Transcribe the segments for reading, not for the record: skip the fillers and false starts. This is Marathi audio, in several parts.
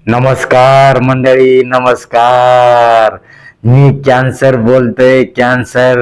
नमस्कार मंडळी, नमस्कार. मी कॅन्सर बोलतोय. कॅन्सर.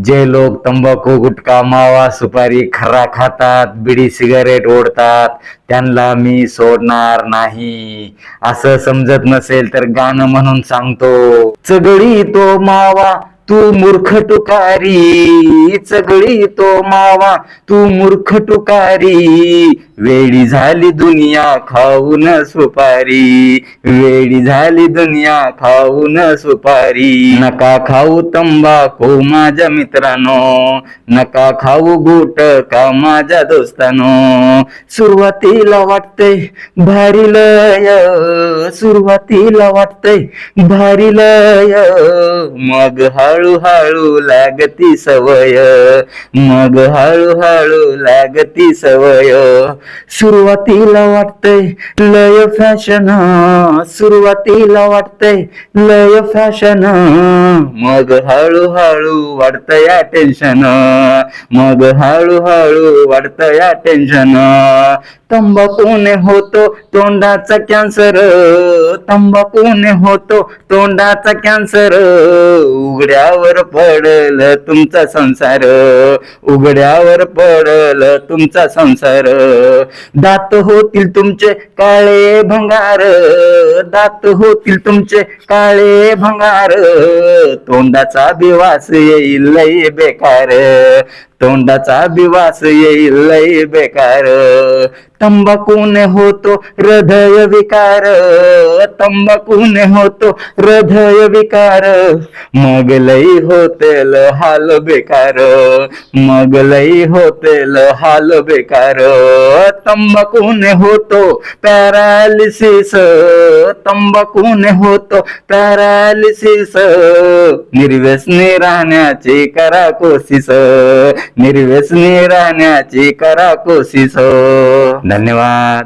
जे लोक तंबाखू, गुटखा, मावा, सुपारी, खर्रा खातात, बिडी सिगारेट ओढतात, त्यांना मी सोडणार नाही. असं समजत नसेल तर गाणं म्हणून सांगतो. चगळी तो मावा तू मूर्ख टुकारी, चगळी तो मावा तू मूर्ख टुकारी, वेडी झाली दुनिया खाऊन सुपारी, वेडी झाली दुनिया खाऊन सुपारी. नका खाऊ तंबाखू माझ्या मित्रांनो, नका खाऊ गुटखा माझ्या दोस्तानो. सुरुवातीला वाटतंय भारी लय, सुरुवातीला वाटतंय भारी लय, मग हळूहळू लागती सवय, मग हळूहळू लागती सवय. सुरुवातीला वाटतंय लय फॅशन, सुरुवातीला वाटतंय लय फॅशन, मग हळूहळू वाढतंय टेन्शन, मग हळूहळू वाढतंय टेन्शन. तंबाखूने होतो तोंडाचा कॅन्सर, तंबाखूने होतो तोंडाचा कॅन्सर, उघड्यावर पडल तुमचा संसार, उघड्यावर पडल तुमचा संसार. दात होतील तुमचे काळे भंगार, दात होतील तुमचे काळे भंगार, तोंडाचा बिवास येईल लय बेकार, तोंडाचा बिवास येईल लय बेकार. तंबाखूने होतो हृदय विकार, तंबाखूने होतो हृदय विकार, मग लय होतेल हाल बेकार, मग लय होतेल हाल बेकार. तंबाखूने होतो पॅरालिसिस, तंबाखूने होतो पॅरालिसिस, निर्व्यसनी राहण्याची करा कोशिश, निर्व्यसनी राहण्याची करा कोशिश. धन्यवाद.